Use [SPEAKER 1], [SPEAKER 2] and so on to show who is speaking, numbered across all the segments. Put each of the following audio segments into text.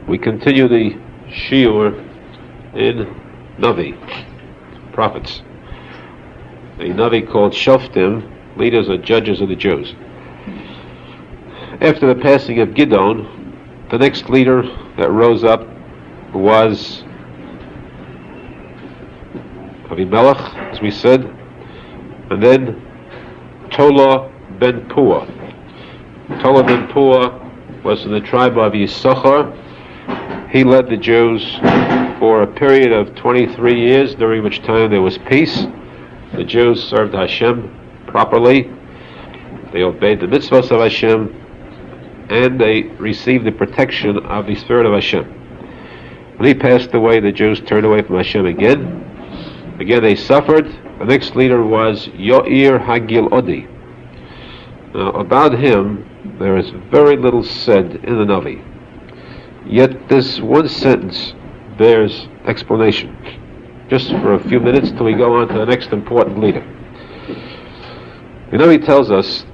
[SPEAKER 1] We continue the shiur in Navi, prophets. A Navi called Shoftim, leaders or judges of the Jews. After the passing of Gidon, the next leader that rose up was Avimelech, as we said, and then Tola ben Pua. Tola ben Pua was in the tribe of Yisachar. He led the Jews for a period of 23 years, during which time there was peace. The Jews served Hashem properly. They obeyed the mitzvahs of Hashem, and they received the protection of the Spirit of Hashem. When he passed away, the Jews turned away from Hashem again. Again they suffered. The next leader was Yoir Hagil Odi. Now, about him, there is very little said in the Navi. Yet this one sentence bears explanation. Just for a few minutes till we go on to the next important leader. The Navi tells us,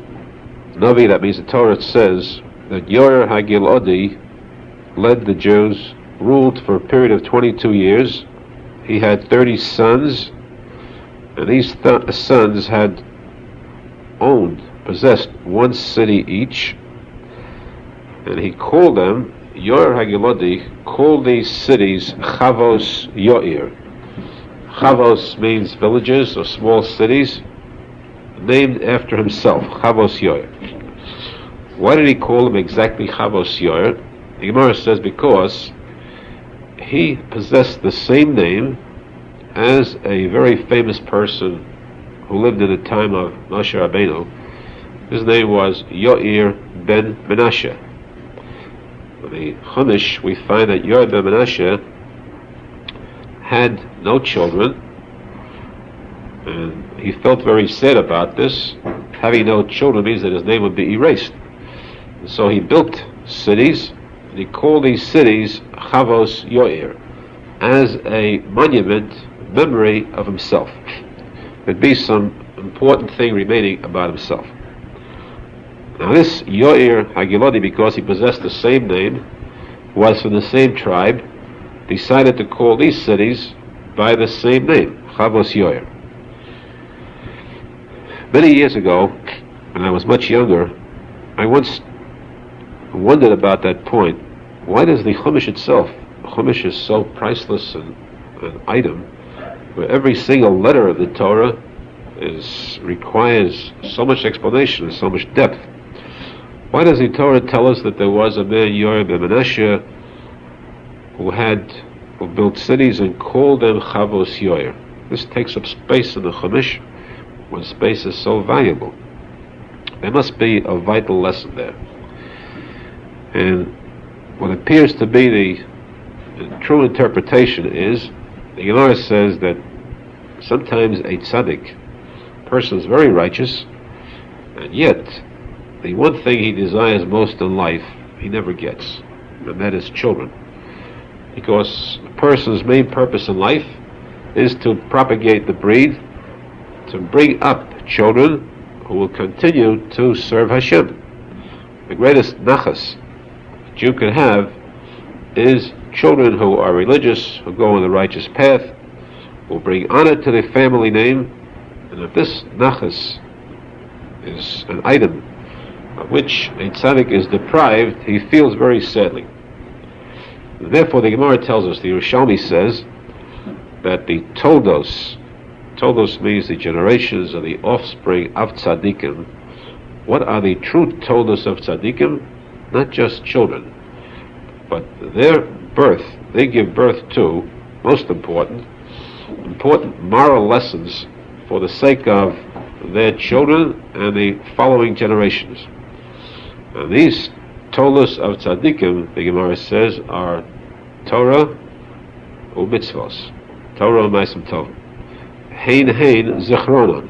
[SPEAKER 1] Navi, that means the Torah, says that Yoir Hagil Odi led the Jews, ruled for a period of 22 years. He had 30 sons, and these sons had possessed one city each, and he called them, Yoir Hagil Odi called these cities Chavos Yoir. Chavos means villages or small cities, named after himself, Chavos Yoir. Why did he call them exactly Chavos Yoir? The Gemara says because he possessed the same name as a very famous person who lived in the time of Moshe Rabbeinu. His name was Yoir ben Menashe. In the Chumash, we find that Yoir ben Menashe had no children, and he felt very sad about this. Having no children means that his name would be erased. And so he built cities, and he called these cities Chavos Yoir, as a monument, memory of himself. There'd be some important thing remaining about himself. Now this Yoir Hagil Odi, because he possessed the same name, was from the same tribe, decided to call these cities by the same name, Chavos Yoir. Many years ago, when I was much younger, I once wondered about that point. Why does the Chumash itself, Chumash is so priceless an item, where every single letter of the Torah requires so much explanation and so much depth? Why does the Torah tell us that there was a man, Yoir ben Menashe, who built cities and called them Chavos Yoir? This takes up space in the Chumash when space is so valuable. There must be a vital lesson there. And what appears to be the true interpretation is, the Gemara says that sometimes a tzadik, a person is very righteous, and yet the one thing he desires most in life, he never gets, and that is children. Because a person's main purpose in life is to propagate the breed, to bring up children who will continue to serve Hashem. The greatest nachas a Jew can have is children who are religious, who go on the righteous path, who bring honor to the family name, and if this nachas is an item of which a tzaddik is deprived, he feels very sadly. Therefore, the Gemara tells us, the Yerushalmi says, that the toldos means the generations of the offspring of tzaddikim. What are the true toldos of tzaddikim? Not just children, but their birth. They give birth to, most important moral lessons for the sake of their children and the following generations. And these toldos of tzaddikim, the Gemara says, are Torah u'mitzvos. Torah u'ma'asim tovim. Hein zichronon.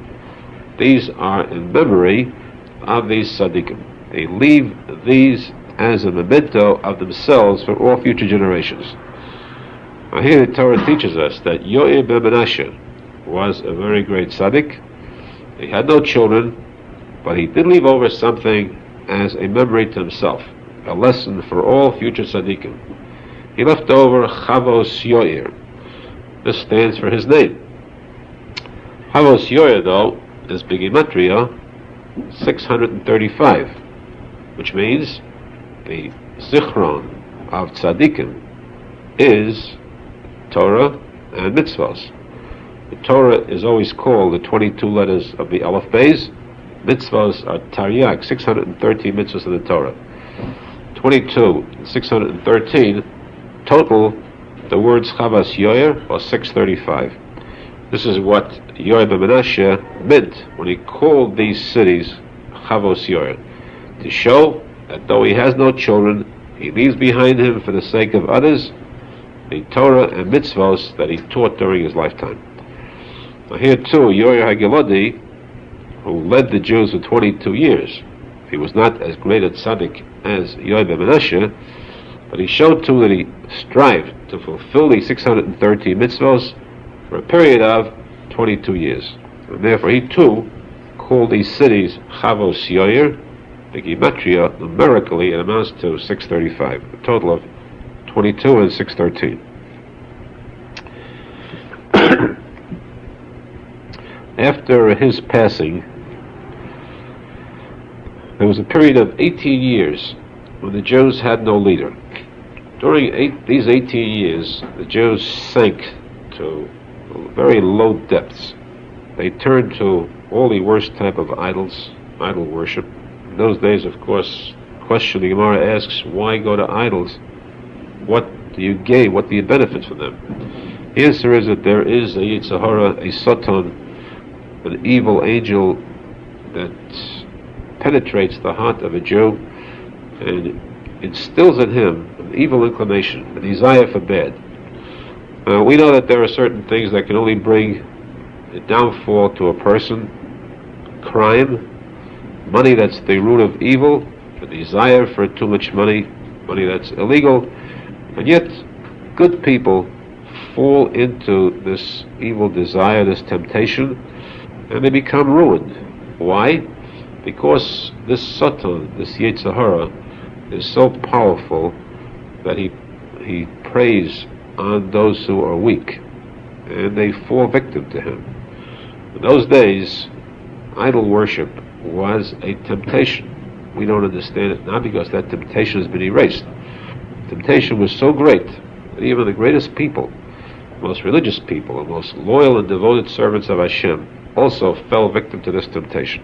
[SPEAKER 1] These are in memory of these tzaddikim. They leave these as a memento of themselves for all future generations. Now here the Torah teaches us that Yoir ben Menashe was a very great tzaddik. He had no children, but he did leave over something as a memory to himself, a lesson for all future tzaddikim. he left over Chavos Yoyer. This stands for his name. Chavos Yoyer, though, is Begimatria 635, which means the Zichron of tzadikim is Torah and mitzvahs. The Torah is always called the 22 letters of the Aleph Beis. Mitzvahs are Taryag, 613 mitzvahs of the Torah. 22, 613, total, the words Chavas Yoyer are 635. This is what Yoyer ben Menashe meant when he called these cities Chavos Yoyer, to show that though he has no children, he leaves behind him for the sake of others the Torah and mitzvahs that he taught during his lifetime. Now here too, Yoyer HaGelodi, who led the Jews for 22 years, he was not as great a tzadik as Yoyer ben Menashe, but he showed too that he strived to fulfill the 630 mitzvahs for a period of 22 years. And therefore he too called these cities Chavos Yoyer. The gematria, numerically, it amounts to 635, a total of 22 and 613. After his passing, there was a period of 18 years when the Jews had no leader. During these 18 years, the Jews sank to very low depths. They turned to all the worst type of idols, idol worship. In those days, of course, question the Gemara asks, why go to idols? What do you gain? What do you benefit from them? The answer is that there is a Yetzer Hara, a Satan, an evil angel that penetrates the heart of a Jew and instills in him an evil inclination, a desire for bad. We know that there are certain things that can only bring a downfall to a person: crime, money that's the root of evil, the desire for too much money, money that's illegal, and yet good people fall into this evil desire, this temptation, and they become ruined. Why? Because this Satan, this Yetzer Hara, is so powerful that he preys on those who are weak, and they fall victim to him. In those days, idol worship was a temptation. We don't understand it now because that temptation has been erased. Temptation was so great that even the greatest people, the most religious people, the most loyal and devoted servants of Hashem, also fell victim to this temptation.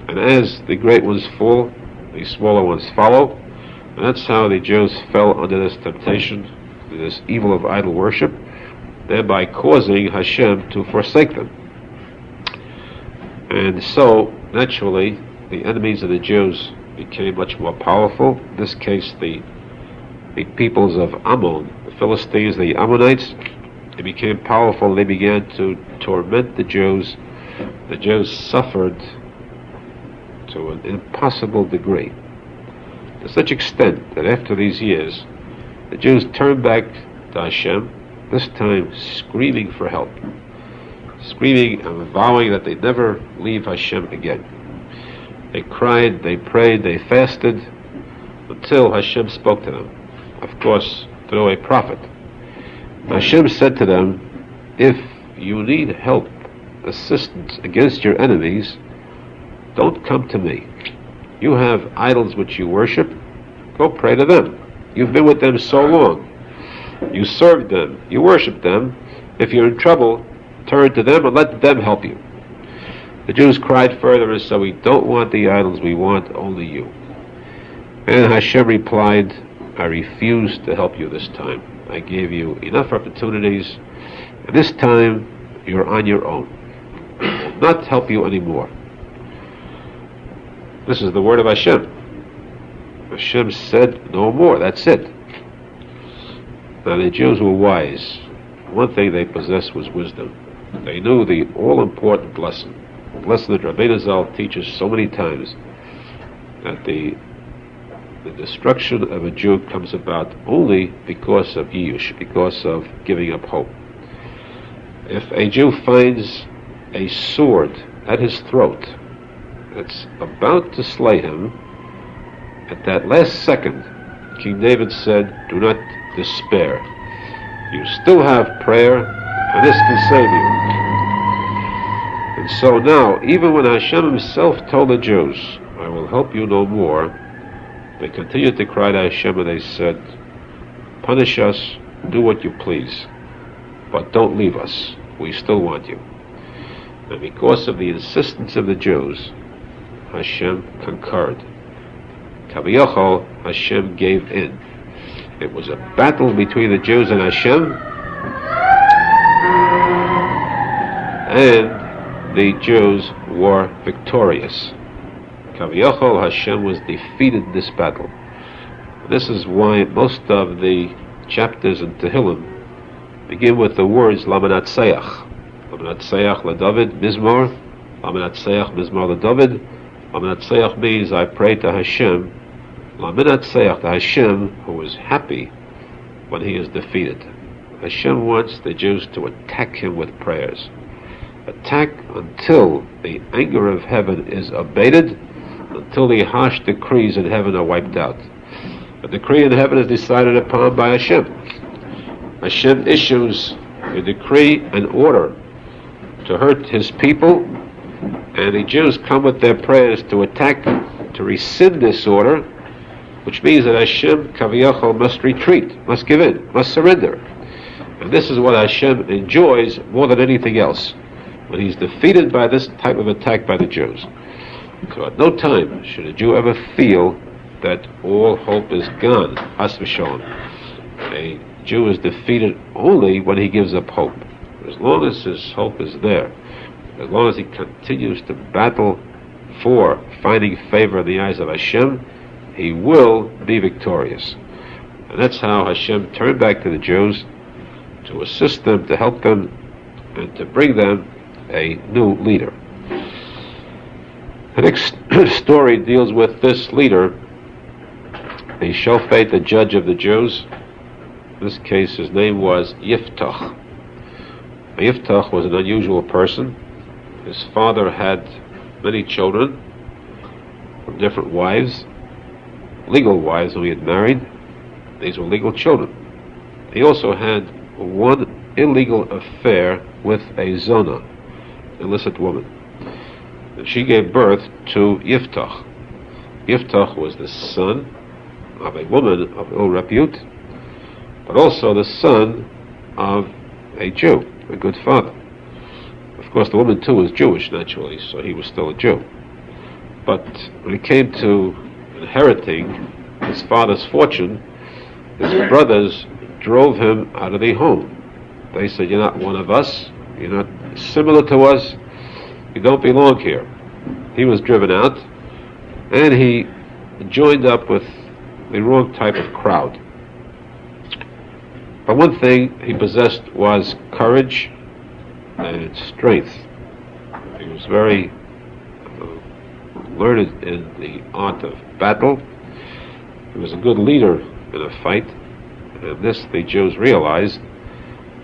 [SPEAKER 1] And as the great ones fall, the smaller ones follow, and that's how the Jews fell under this temptation, this evil of idol worship, thereby causing Hashem to forsake them. And so, naturally, the enemies of the Jews became much more powerful. In this case, the peoples of Ammon, the Philistines, the Ammonites, they became powerful. They began to torment the Jews. The Jews suffered to an impossible degree, to such extent that after these years, the Jews turned back to Hashem, this time screaming for help, screaming and vowing that they'd never leave Hashem again. They cried, they prayed, they fasted, until Hashem spoke to them, of course, through a prophet. Hashem said to them, if you need help, assistance against your enemies, don't come to me. You have idols which you worship, go pray to them. You've been with them so long. You served them, you worship them. If you're in trouble, turn to them and let them help you. The Jews cried further and said, we don't want the idols, we want only you. And Hashem replied, I refuse to help you this time. I gave you enough opportunities, and this time you're on your own. I will not help you anymore. This is the word of Hashem. Hashem said no more, that's it. Now the Jews were wise. One thing they possessed was wisdom. They knew the all-important lesson. The lesson that Rabbi Arizal teaches so many times, that the destruction of a Jew comes about only because of Yush, because of giving up hope. If a Jew finds a sword at his throat that's about to slay him, at that last second, King David said, do not despair. You still have prayer, and this can save you. And so now, even when Hashem himself told the Jews, I will help you no more, they continued to cry to Hashem, and they said, punish us, do what you please, but don't leave us. We still want you. And because of the insistence of the Jews, Hashem concurred. Kaviyachol, Hashem gave in. It was a battle between the Jews and Hashem, and the Jews were victorious. Kaviyachol, Hashem was defeated in this battle. This is why most of the chapters in Tehillim begin with the words Lamanatseach. Lamanatseach LaDavid, Mizmor. Lamanatseach, Mizmor LaDavid. Lamanatseach means I pray to Hashem. Lamanatseach, to Hashem, who is happy when he is defeated. Hashem wants the Jews to attack him with prayers. Attack until the anger of heaven is abated, until the harsh decrees in heaven are wiped out. A decree in heaven is decided upon by Hashem. Hashem issues a decree and order to hurt his people, and the Jews come with their prayers to attack, to rescind this order, which means that Hashem, Kaviyachol, must retreat, must give in, must surrender. And this is what Hashem enjoys more than anything else, when he's defeated by this type of attack by the Jews. So at no time should a Jew ever feel that all hope is gone. Has v'shalom. A Jew is defeated only when he gives up hope. As long as his hope is there, as long as he continues to battle for finding favor in the eyes of Hashem, he will be victorious. And that's how Hashem turned back to the Jews to assist them, to help them, and to bring them a new leader. The next story deals with this leader, the Shofet, the judge of the Jews. In this case, his name was Yiftach. Yiftach was an unusual person. His father had many children from different wives, legal wives who he had married. These were legal children. He also had one illegal affair with a zona, illicit woman. And she gave birth to Yiftach. Yiftach was the son of a woman of ill repute, but also the son of a Jew, a good father. Of course, the woman too was Jewish, naturally, so he was still a Jew. But when it came to inheriting his father's fortune, his brothers drove him out of the home. They said, you're not one of us, you're not similar to us, you don't belong here. He was driven out, and he joined up with the wrong type of crowd. But one thing he possessed was courage and strength. He was very learned in the art of battle. He was a good leader in a fight, and this the Jews realized.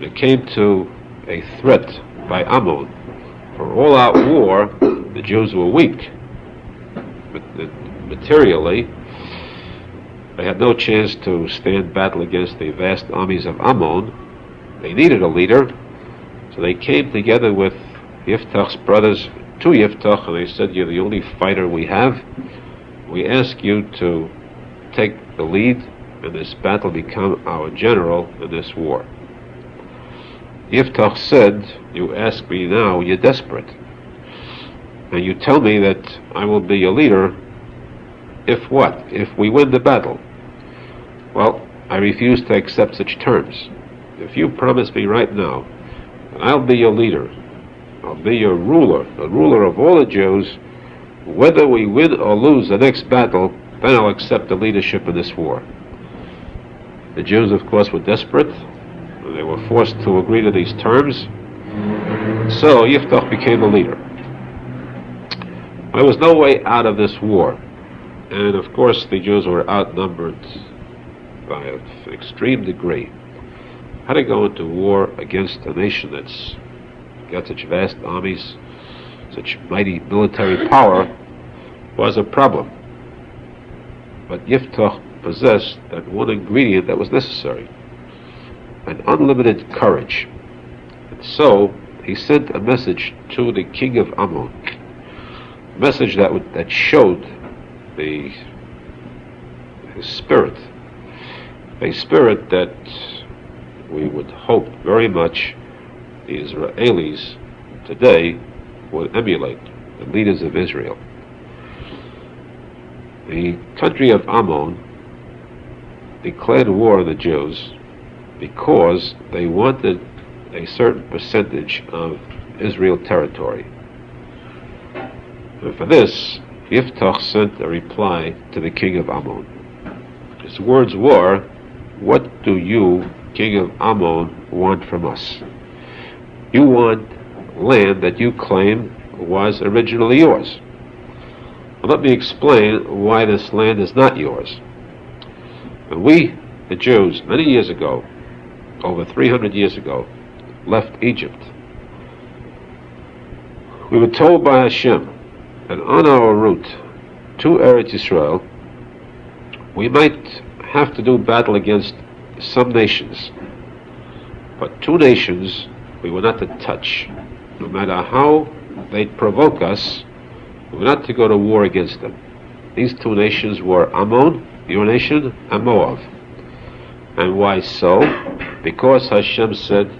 [SPEAKER 1] It came to a threat by Ammon. For all-out war, the Jews were weak. But materially, they had no chance to stand battle against the vast armies of Ammon. They needed a leader, so they came together with Yiftach's brothers to Yiftach, and they said, you're the only fighter we have. We ask you to take the lead in this battle, become our general in this war. Yiftach said, you ask me now, you're desperate. And you tell me that I will be your leader if what? If we win the battle. Well, I refuse to accept such terms. If you promise me right now that I'll be your leader, I'll be your ruler, the ruler of all the Jews, whether we win or lose the next battle, then I'll accept the leadership in this war. The Jews, of course, were desperate. They were forced to agree to these terms. So Yiftach became the leader. There was no way out of this war. And of course the Jews were outnumbered by an extreme degree. How to go into war against a nation that's got such vast armies, such mighty military power, was a problem. But Yiftach possessed that one ingredient that was necessary: an unlimited courage. And so he sent a message to the king of Ammon, a message that showed his spirit, a spirit that we would hope very much the Israelis today would emulate, the leaders of Israel. The country of Ammon declared war on the Jews because they wanted a certain percentage of Israel territory. And for this, Yiftach sent a reply to the king of Ammon. His words were, "What do you, king of Ammon, want from us? You want land that you claim was originally yours. Well, let me explain why this land is not yours. When we, the Jews, many years ago, over 300 years ago, left Egypt, we were told by Hashem that on our route to Eretz Yisrael, we might have to do battle against some nations, but two nations we were not to touch. No matter how they'd provoke us, we were not to go to war against them. These two nations were Ammon, your nation, and Moab. And why so? Because Hashem said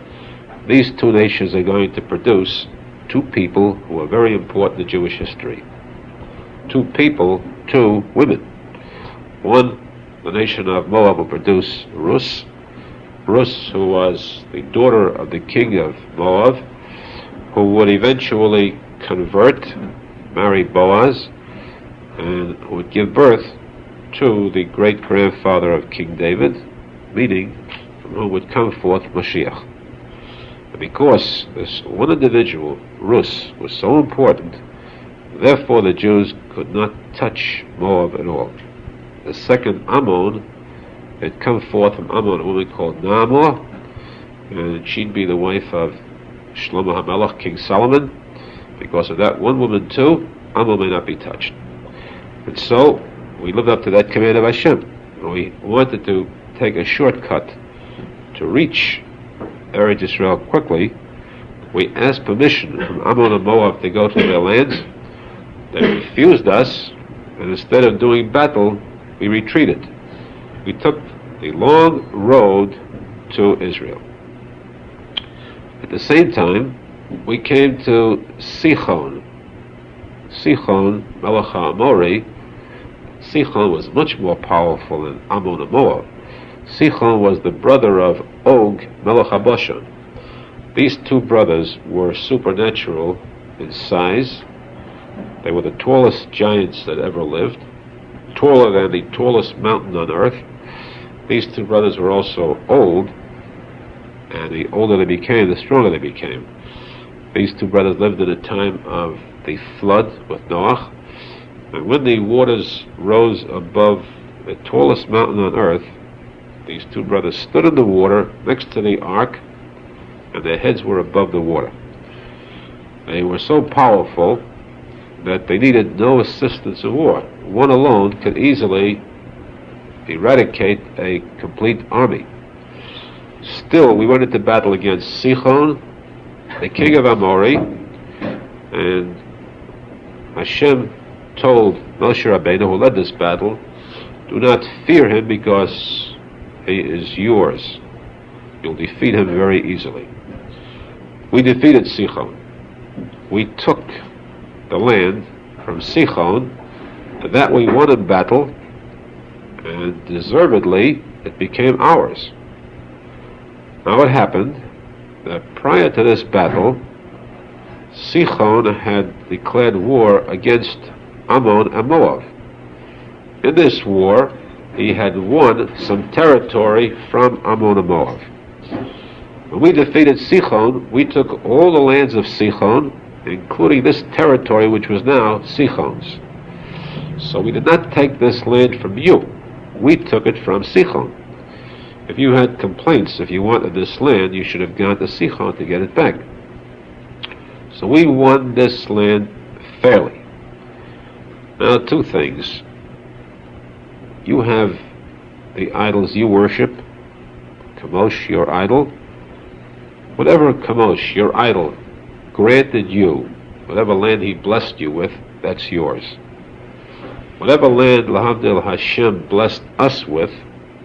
[SPEAKER 1] these two nations are going to produce two people who are very important in Jewish history. Two people, two women. One, the nation of Moab, will produce Rus, who was the daughter of the king of Moab, who would eventually convert, marry Boaz, and would give birth to the great-grandfather of King David, meaning from whom would come forth Mashiach. And because this one individual, Rus, was so important, therefore the Jews could not touch Moab at all. The second Ammon had come forth from Ammon, a woman called Naamah, and she'd be the wife of Shlomo HaMelech, King Solomon. Because of that one woman too, Ammon may not be touched. And so we lived up to that command of Hashem. We wanted to take a shortcut to reach Eretz Yisrael quickly. We asked permission from Ammon and Moab to go to their lands. They refused us, and instead of doing battle, we retreated. We took the long road to Israel. At the same time, we came to Sichon. Sichon, Melech HaAmori. Sichon was much more powerful than Ammon and Moab. Sichon was the brother of Og, Melech HaBashan. These two brothers were supernatural in size. They were the tallest giants that ever lived, taller than the tallest mountain on earth. These two brothers were also old, and the older they became, the stronger they became. These two brothers lived in a time of the flood with Noah, and when the waters rose above the tallest mountain on earth, these two brothers stood in the water next to the ark, and their heads were above the water. They were so powerful that they needed no assistance in war. One alone could easily eradicate a complete army. Still, we went into battle against Sichon, the king of Amori, and Hashem told Moshe Rabbeinu, who led this battle, do not fear him because he is yours. You'll defeat him very easily. We defeated Sichon. We took the land from Sichon, and that we won in battle, and deservedly it became ours. Now it happened that prior to this battle, Sichon had declared war against Ammon and Moab. In this war, he had won some territory from Ammon and Moab. When we defeated Sichon, we took all the lands of Sichon, including this territory which was now Sichon's. So we did not take this land from you. We took it from Sichon. If you had complaints, if you wanted this land, you should have gone to Sichon to get it back. So we won this land fairly. Now, two things. You have the idols you worship, Kamosh, your idol, whatever Kamosh, your idol, granted you, whatever land he blessed you with, that's yours. Whatever land Lahavdil Hashem blessed us with,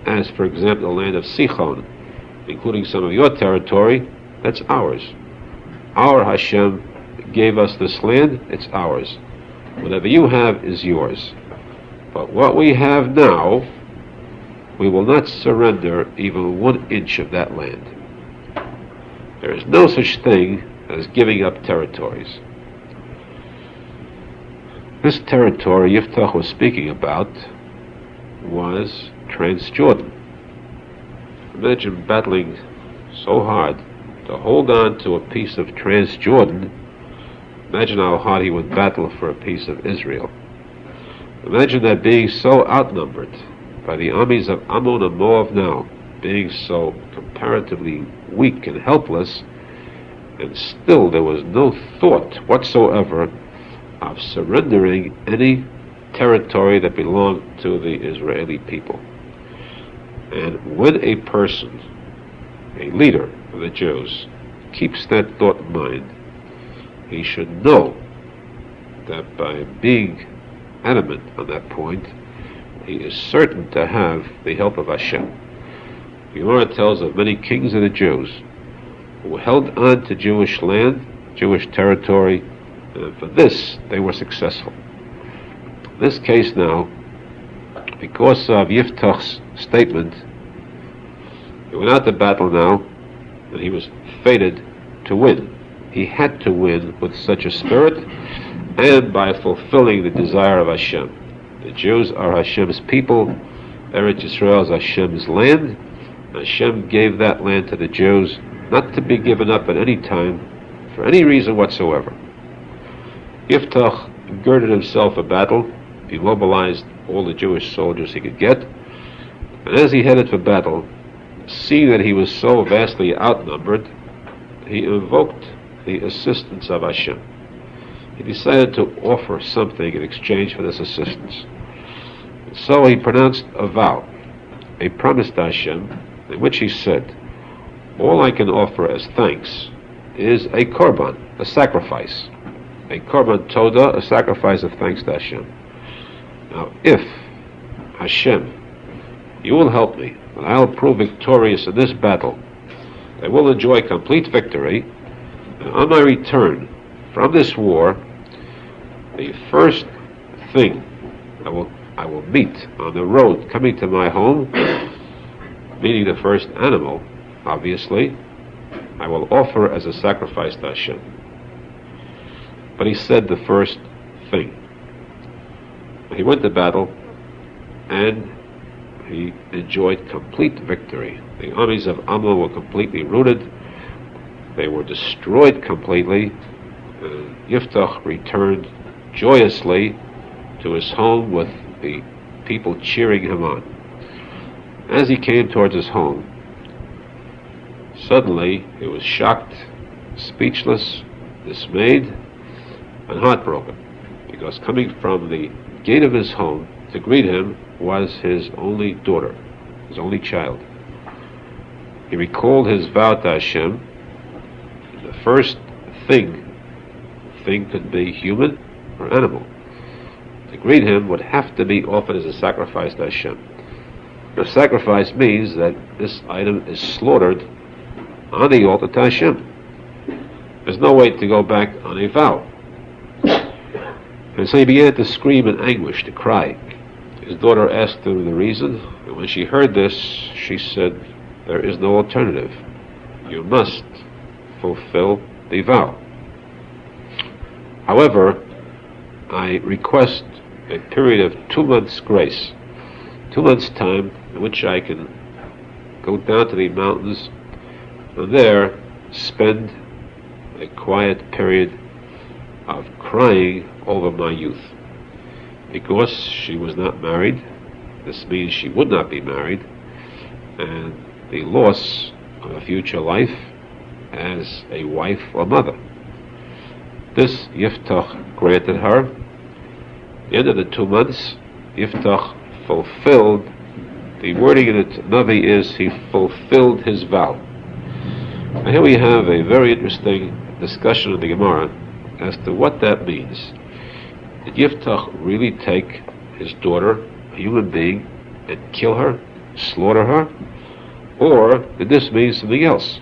[SPEAKER 1] as for example the land of Sichon, including some of your territory, that's ours. Our Hashem gave us this land, it's ours. Whatever you have is yours. But what we have now, we will not surrender even 1 inch of that land. There is no such thing as giving up territories. This territory Yiftach was speaking about was Transjordan. Imagine battling so hard to hold on to a piece of Transjordan. Imagine how hard he would battle for a piece of Israel. Imagine that being so outnumbered by the armies of Ammon and Moab now, being so comparatively weak and helpless, and still there was no thought whatsoever of surrendering any territory that belonged to the Israeli people. And when a person, a leader of the Jews, keeps that thought in mind, he should know that by being adamant on that point, he is certain to have the help of Hashem. The Gemara tells of many kings of the Jews who held on to Jewish land, Jewish territory, and for this they were successful. In this case now, because of Yiftach's statement, he went out to battle now, and he was fated to win. He had to win with such a spirit, and by fulfilling the desire of Hashem. The Jews are Hashem's people, Eretz Yisrael is Hashem's land. Hashem gave that land to the Jews, not to be given up at any time, for any reason whatsoever. Yiftach girded himself for battle. He mobilized all the Jewish soldiers he could get, and as he headed for battle, seeing that he was so vastly outnumbered, he invoked the assistance of Hashem. He decided to offer something in exchange for this assistance. And so he pronounced a vow, a promise to Hashem, in which he said, all I can offer as thanks is a korban, a sacrifice. A korban toda, a sacrifice of thanks to Hashem. Now, if Hashem, you will help me, and I'll prove victorious in this battle, I will enjoy complete victory, and on my return from this war, the first thing I will meet on the road coming to my home, meaning the first animal, obviously, I will offer as a sacrifice to Hashem. But he said the first thing. He went to battle, and he enjoyed complete victory. The armies of Ammon were completely routed. They were destroyed completely. Yiftach returned joyously to his home with the people cheering him on. As he came towards his home, suddenly he was shocked, speechless, dismayed, and heartbroken, because coming from the gate of his home to greet him was his only daughter, his only child. He recalled his vow to Hashem. The first thing could be human or animal. To greet him would have to be offered as a sacrifice to Hashem. The sacrifice means that this item is slaughtered on the altar to Hashem. There's no way to go back on a vow. And so he began to scream in anguish, to cry. His daughter asked him the reason, and when she heard this, she said, there is no alternative. You must fulfill the vow. However, I request a period of 2 months' grace, 2 months' time in which I can go down to the mountains and there spend a quiet period of crying over my youth. Because she was not married, this means she would not be married, and the loss of a future life as a wife or mother. This Yiftach granted her. At the end of the 2 months, Yiftach fulfilled The wording in the Navi is, he fulfilled his vow. Now here we have a very interesting discussion in the Gemara as to what that means. Did Yiftach really take his daughter, a human being, and kill her, slaughter her? Or did this mean something else?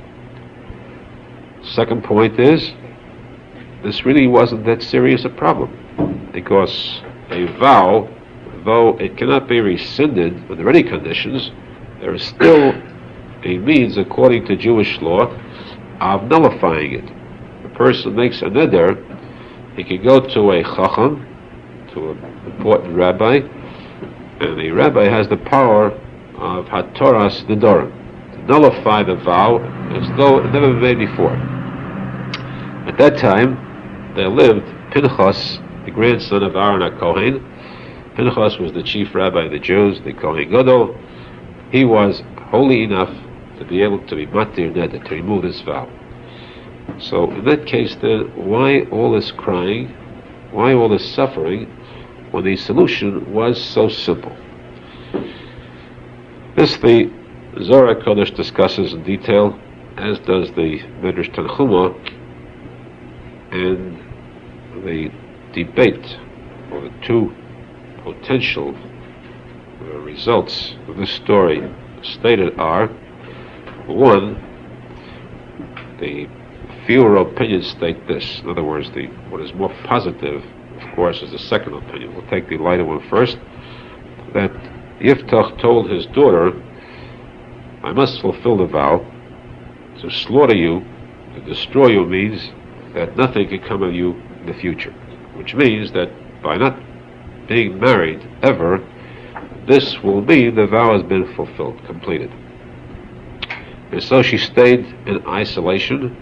[SPEAKER 1] Second point is, this really wasn't that serious a problem, because a vow, though it cannot be rescinded under any conditions, there is still a means, according to Jewish law, of nullifying it. A person makes a neder, he can go to a chacham, to an important rabbi, and the rabbi has the power of hatoras nedorim, to nullify the vow as though it never been made before. At that time, there lived Pinchas, the grandson of Aharon HaKohen. Pinchas was the chief rabbi of the Jews, the Kohen Gadol. He was holy enough to be able to be matir neder, to remove this vow. So in that case then, why all this crying, why all this suffering, when the solution was so simple? This the Zohar Kodesh discusses in detail, as does the Medrash Tanchuma, and the debate, or the two potential results of this story stated are: one, the fewer opinions state this. In other words, what is more positive, of course, is the second opinion. We'll take the lighter one first. That Yiftach told his daughter, I must fulfill the vow. To slaughter you, to destroy you, means that nothing can come of you in the future. Which means that by not being married ever, this will mean the vow has been fulfilled, completed. And so she stayed in isolation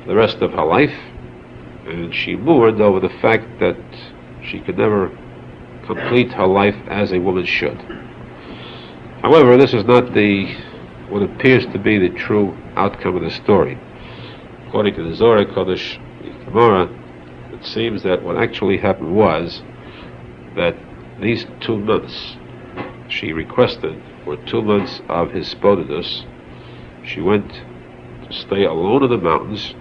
[SPEAKER 1] for the rest of her life, and she mourned over the fact that she could never complete her life as a woman should. However, this is not what appears to be the true outcome of the story. According to the Zohar Kodesh, the Gemara, it seems that what actually happened was that these 2 months she requested were 2 months of hisbodedus. She went to stay alone in the mountains,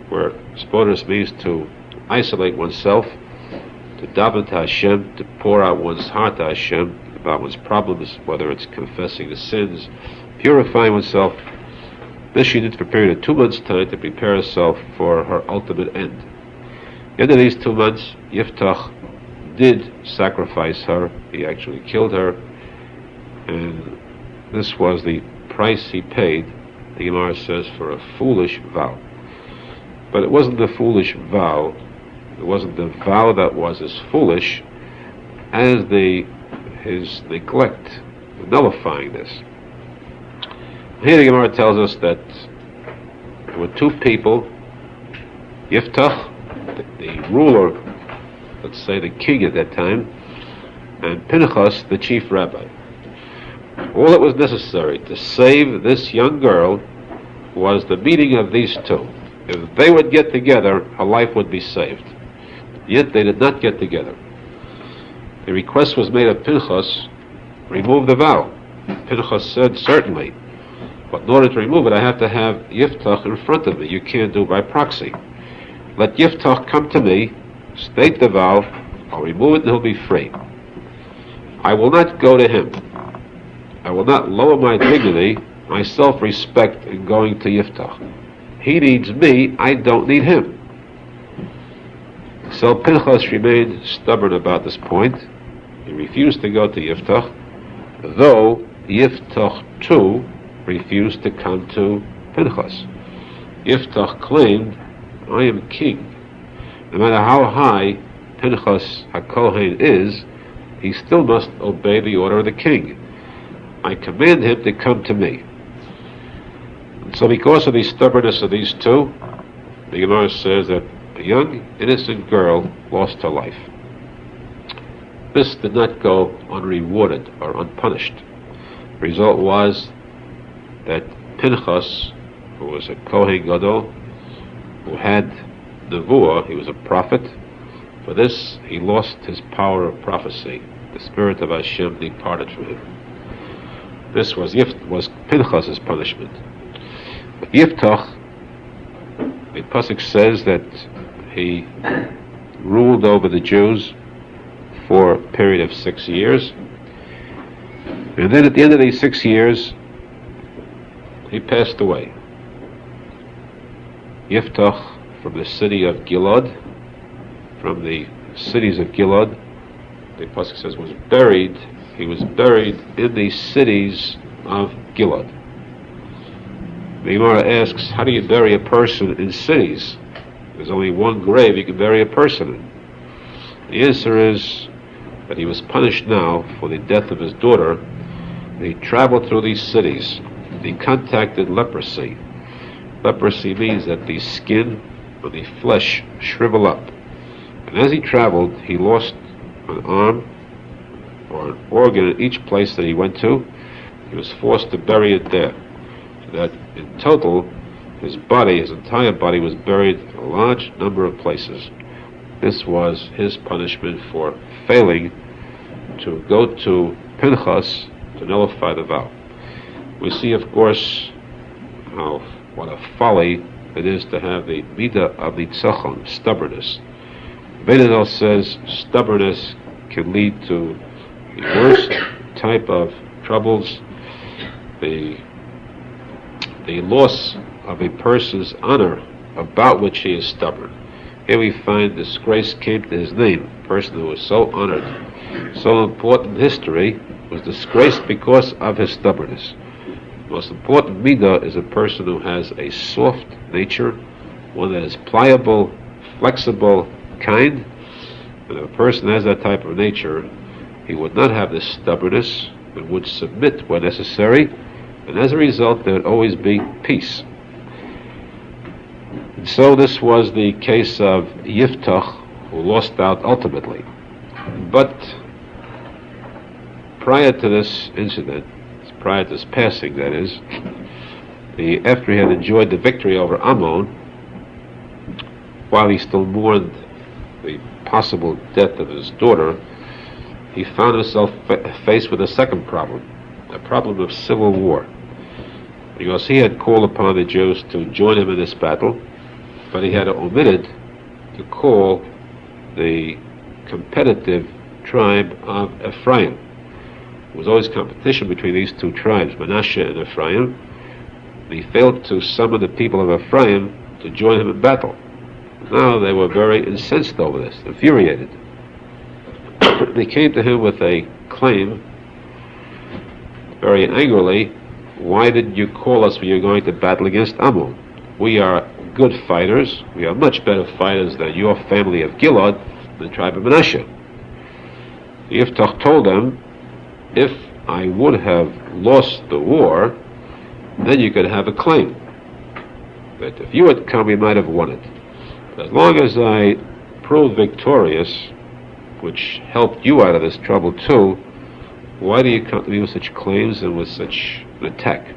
[SPEAKER 1] where hisbodedus means to isolate oneself, to daven to Hashem, to pour out one's heart to Hashem about one's problems, whether it's confessing the sins, purifying oneself. This she did for a period of 2 months' time to prepare herself for her ultimate end. At the end of these 2 months, Yiftach did sacrifice her. He actually killed her, and this was the price he paid, the Gemara says, for a foolish vow. But it wasn't the foolish vow, it wasn't the vow that was as foolish as his neglect, nullifying this. Here the Gemara tells us that there were 2 people, Yiftach, the ruler, let's say the king at that time, and Pinchas, the chief rabbi. All that was necessary to save this young girl was the meeting of these 2. If they would get together, her life would be saved. Yet they did not get together. The request was made of Pinchas, remove the vow. Pinchas said, certainly, but in order to remove it, I have to have Yiftach in front of me. You can't do by proxy. Let Yiftach come to me, state the vow, I'll remove it and he'll be free. I will not go to him. I will not lower my dignity, my self-respect in going to Yiftach. He needs me, I don't need him. So Pinchas remained stubborn about this point. He refused to go to Yiftach, though Yiftach too refused to come to Pinchas. Yiftach claimed, I am king. No matter how high Pinchas HaKohen is, he still must obey the order of the king. I command him to come to me. And so because of the stubbornness of these 2, the Gemara says that a young, innocent girl lost her life. This did not go unrewarded or unpunished. The result was that Pinchas, who was a Kohen Gadol, who had Nevuah, he was a prophet. For this, he lost his power of prophecy. The spirit of Hashem departed from him. This was Pinchas's punishment. But Yiftach, the posek says that he ruled over the Jews for a period of 6 years, and then at the end of these 6 years, he passed away. Yiftach, from the city of Gilad, from the cities of Gilad, the posek says was buried. He was buried in the cities of Gilad. The Gemara asks, how do you bury a person in cities? There's only one grave you can bury a person in. The answer is that he was punished now for the death of his daughter. He traveled through these cities. He contacted leprosy. Leprosy means that the skin or the flesh shrivel up. And as he traveled, he lost an arm or an organ in each place that he went to. He was forced to bury it there. So that in total, his body, his entire body, was buried in a large number of places. This was his punishment for failing to go to Pinchas to nullify the vow. We see, of course, what a folly it is to have the midah of the tzachon, stubbornness. Arizal says stubbornness can lead to the worst type of troubles, the loss of a person's honor about which he is stubborn. Here we find disgrace came to his name. A person who was so honored, so important in history, was disgraced because of his stubbornness. The most important midah is a person who has a soft nature, one that is pliable, flexible, kind. And if a person has that type of nature, he would not have this stubbornness, but would submit where necessary, and as a result there would always be peace. And so this was the case of Yiftach, who lost out ultimately. But prior to this incident, prior to his passing, that is, after he had enjoyed the victory over Ammon, while he still mourned the possible death of his daughter, he found himself faced with a second problem, a problem of civil war. Because he had called upon the Jews to join him in this battle, but he had omitted to call the competitive tribe of Ephraim. There was always competition between these two tribes, Menashe and Ephraim. And he failed to summon the people of Ephraim to join him in battle. Now they were very incensed over this, infuriated. They came to him with a claim, very angrily, why didn't you call us when you're going to battle against Ammon? We are good fighters, we are much better fighters than your family of Gilad, the tribe of Menashe. Yiftach told them, if I would have lost the war, then you could have a claim. But if you had come, you might have won it. As long as I proved victorious, which helped you out of this trouble too, why do you come to me with such claims and with such an attack?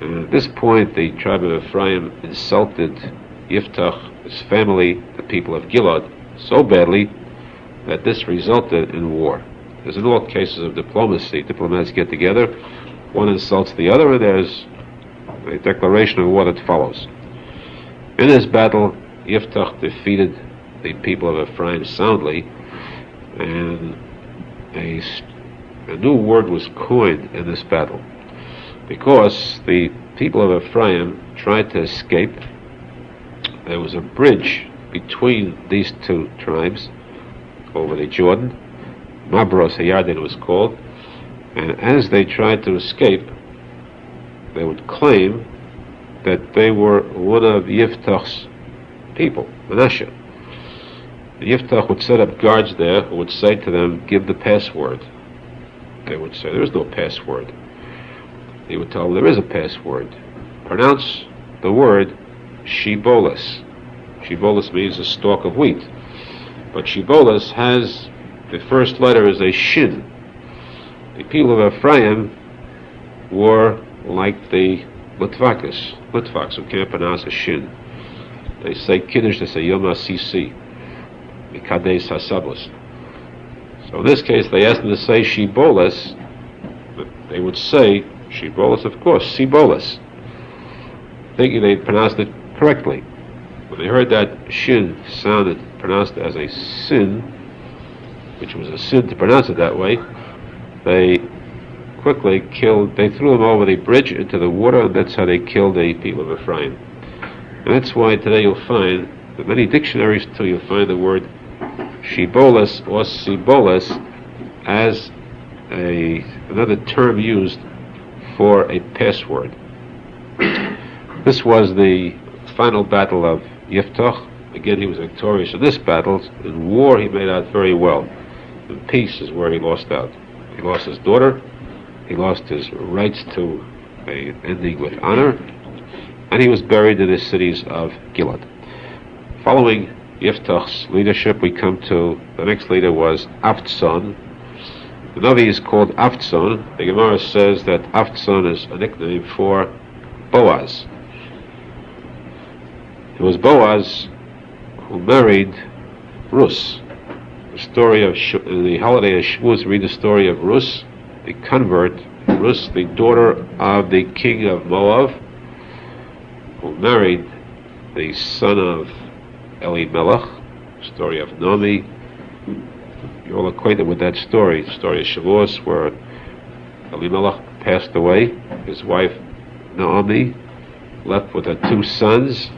[SPEAKER 1] And at this point, the tribe of Ephraim insulted Yiftach, his family, the people of Gilad, so badly that this resulted in war. As in all cases of diplomacy, diplomats get together, one insults the other, and there's a declaration of war that follows. In this battle, Yiftach defeated the people of Ephraim soundly, and a new word was coined in this battle, because the people of Ephraim tried to escape. There was a bridge between these two tribes over the Jordan, Mabros Hayarden was called, and as they tried to escape, they would claim that they were one of Yiftach's people, Menashe. Yiftach would set up guards there who would say to them, give the password. They would say, there is no password. He would tell them, there is a password. Pronounce the word Shibolis. Shibolis means a stalk of wheat. But Shibolis has, the first letter is a shin. The people of Ephraim were like the Litvaks who can't pronounce a shin. They say Kiddush, they say Yom HaSisi, Mikades HaSabos. So in this case, they asked them to say Shibolis,
[SPEAKER 2] they would say Shibolas, of course, Sibolas, thinking they pronounced it correctly. When they heard that Shin sounded pronounced as a sin, which was a sin to pronounce it that way, they quickly they threw them over the bridge into the water, and that's how they killed the people of Ephraim. And that's why today you'll find that many dictionaries till you'll find the word Shibolas or Sibolas as another term used for a password. This was the final battle of Yiftach. Again, he was victorious in this battle. In war, he made out very well. In peace is where he lost out. He lost his daughter. He lost his rights to an ending with honor. And he was buried in the cities of Gilad. Following Yiftach's leadership, we come to the next leader was Avtzon. The Navi is called Avtzon. The Gemara says that Avtzon is a nickname for Boaz. It was Boaz who married Rus. The story of the holiday of Shavuos, read the story of Rus, the convert, Rus, the daughter of the king of Moab, who married the son of Elimelech. Story of Navi. You're all acquainted with that story. The story of Shavuos, where Elimelech passed away. His wife Naomi left with her 2 sons,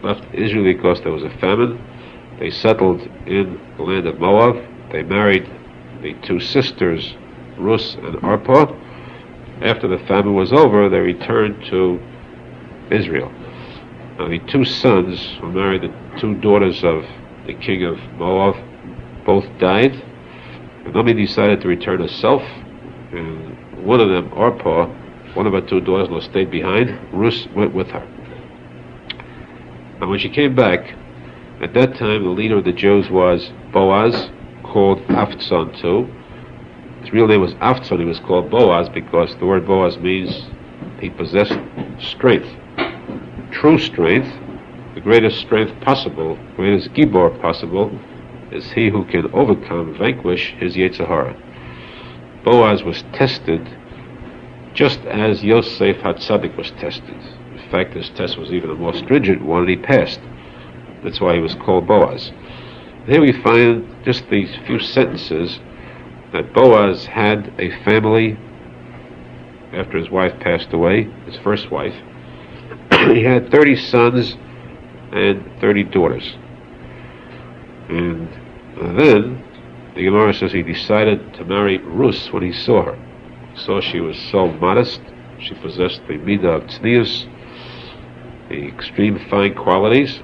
[SPEAKER 2] left Israel because there was a famine. They settled in the land of Moab. They married the 2 sisters, Rus and Arpah. After the famine was over, they returned to Israel. Now the 2 sons who married the 2 daughters of the king of Moab both died. And Naomi decided to return herself, and one of them, Arpah, one of her 2 daughters, stayed behind. Rus went with her. And when she came back, at that time the leader of the Jews was Boaz, called Avtzon too. His real name was Avtzon. He was called Boaz because the word Boaz means he possessed strength. True strength, the greatest strength possible, greatest gibor possible, is he who can overcome, vanquish his Yetzer Hara. Boaz was tested just as Yosef HaTzadik was tested. In fact, his test was even a more stringent one, and he passed. That's why he was called Boaz. Here we find just these few sentences that Boaz had a family after his wife passed away, his first wife. He had 30 sons and 30 daughters. And then the Gemara says he decided to marry Rus when he saw her. So she was so modest, she possessed the midah of tznius, the extreme fine qualities.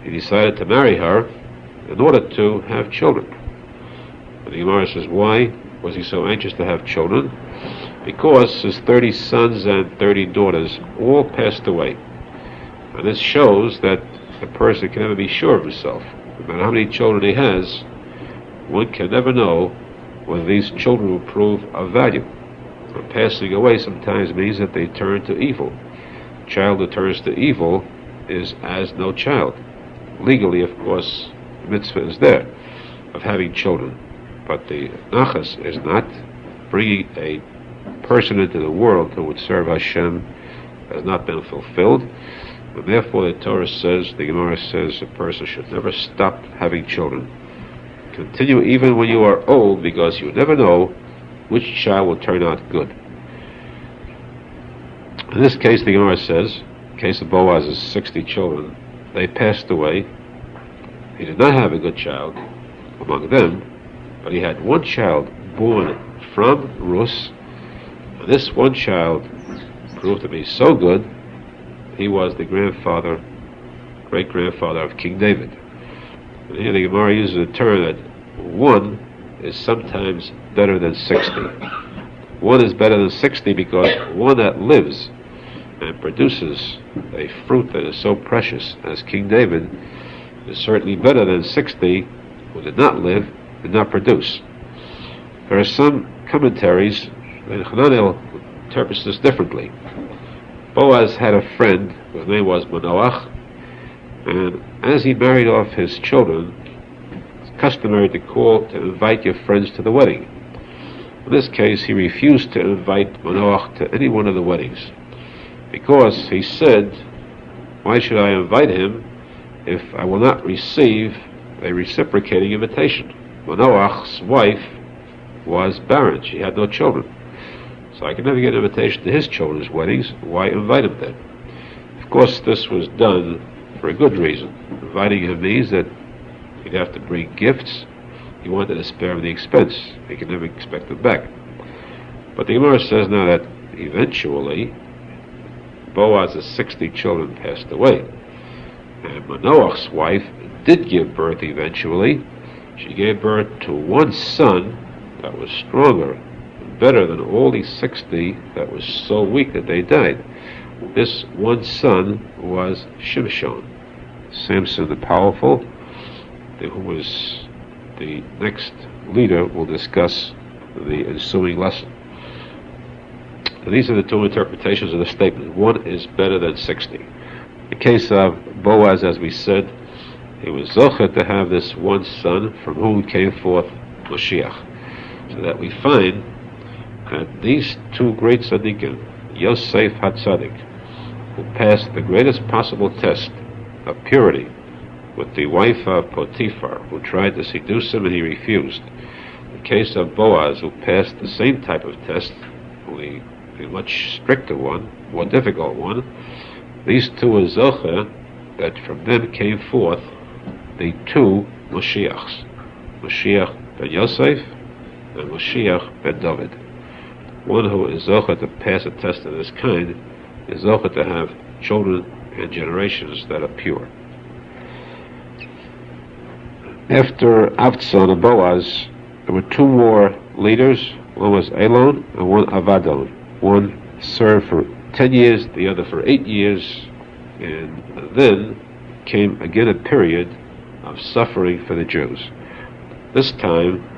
[SPEAKER 2] He decided to marry her in order to have children. And the Gemara says, why was he so anxious to have children? Because his 30 sons and 30 daughters all passed away. And this shows that a person can never be sure of himself. No matter how many children he has, one can never know whether these children will prove of value. And passing away sometimes means that they turn to evil. A child who turns to evil is as no child. Legally, of course, the mitzvah is there of having children, but the nachas is not. Bringing a person into the world who would serve Hashem has not been fulfilled, and therefore the Torah says, the Gemara says, a person should never stop having children. Continue even when you are old, because you never know which child will turn out good. In this case, the Gemara says, in case of Boaz's 60 children, they passed away. He did not have a good child among them, but he had one child born from Rus, and this one child proved to be so good, he was the great-grandfather of King David. And here the Gemara uses a term that 1 is sometimes better than 60. 1 is better than 60 because one that lives and produces a fruit that is so precious as King David is certainly better than 60 who did not live, did not produce. There are some commentaries that Hananel interprets this differently. Boaz had a friend whose name was Manoach, and as he married off his children, it's customary to invite your friends to the wedding. In this case, he refused to invite Manoach to any one of the weddings, because he said, why should I invite him if I will not receive a reciprocating invitation? Manoach's wife was barren. She had no children. So I could never get an invitation to his children's weddings. Why invite him then? Of course, this was done for a good reason. Inviting him means that he'd have to bring gifts. He wanted to spare him the expense. He could never expect them back. But the Gemara says now that eventually Boaz's 60 children passed away. And Manoach's wife did give birth eventually. She gave birth to one son that was stronger, better than all these 60 that was so weak that they died. This one son was Shimshon, Samson the Powerful, who was the next leader we'll discuss the ensuing lesson. And these are the two interpretations of the statement. One is better than 60. In the case of Boaz, as we said, he was zocher to have this one son from whom came forth Moshiach. So that we find that these two great tzaddikim, Yosef HaTzadik, who passed the greatest possible test of purity with the wife of Potiphar, who tried to seduce him and he refused. In the case of Boaz, who passed the same type of test, only a much stricter one, more difficult one, these two were zocher that from them came forth the two Moshiachs, Moshiach ben Yosef and Moshiach ben David. One who is zocher to pass a test of this kind is zocher to have children and generations that are pure. After Avtzon and Boaz, there were two more leaders. One was Elon and one Avadon. One served for 10 years, the other for 8 years, and then came again a period of suffering for the Jews. This time,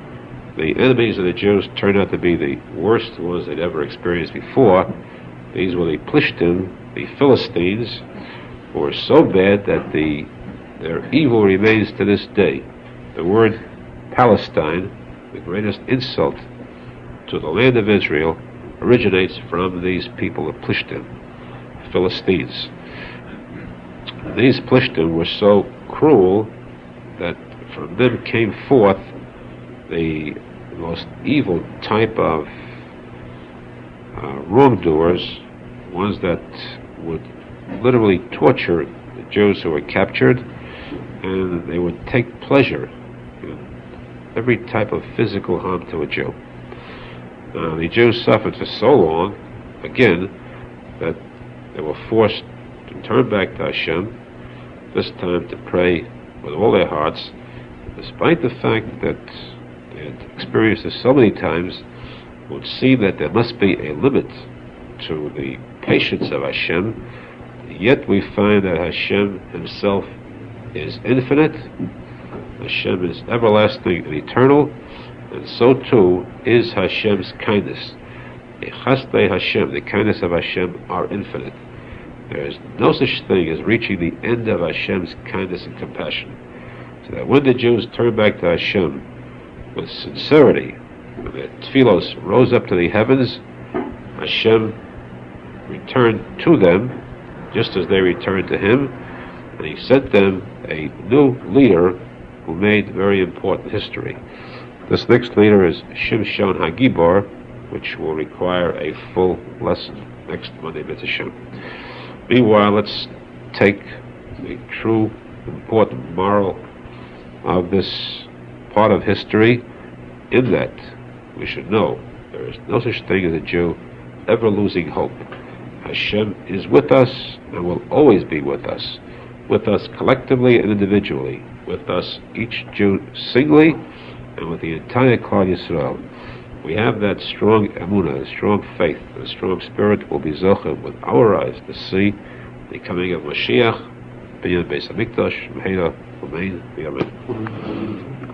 [SPEAKER 2] the enemies of the Jews turned out to be the worst ones they'd ever experienced before. These were the Plishtim, the Philistines, who were so bad that their evil remains to this day. The word Palestine, the greatest insult to the land of Israel, originates from these people of Plishtim, Philistines. These Plishtim were so cruel that from them came forth the most evil type of wrongdoers, ones that would literally torture the Jews who were captured, and they would take pleasure in every type of physical harm to a Jew. The Jews suffered for so long, again, that they were forced to turn back to Hashem, this time to pray with all their hearts, despite the fact that they had experienced this so many times. It would seem that there must be a limit to the patience of Hashem, yet we find that Hashem himself is infinite, Hashem is everlasting and eternal, and so too is Hashem's kindness. Chasdei Hashem, the kindness of Hashem, are infinite. There is no such thing as reaching the end of Hashem's kindness and compassion. So that when the Jews turned back to Hashem with sincerity, when their tefillos rose up to the heavens, Hashem returned to them just as they returned to Him, and He sent them a new leader who made very important history. This next leader is Shimshon HaGibor, which will require a full lesson next Monday, B'ezras Hashem. Meanwhile, let's take the true important moral of this part of history, in that we should know there is no such thing as a Jew ever losing hope. Hashem is with us and will always be with us collectively and individually, with us each Jew singly, and with the entire Klal Yisrael. We have that strong emunah, a strong faith, a strong spirit will be zocher with our eyes to see the coming of Mashiach, Binyan Beis HaMikdash, Meheira, Amen, Amen.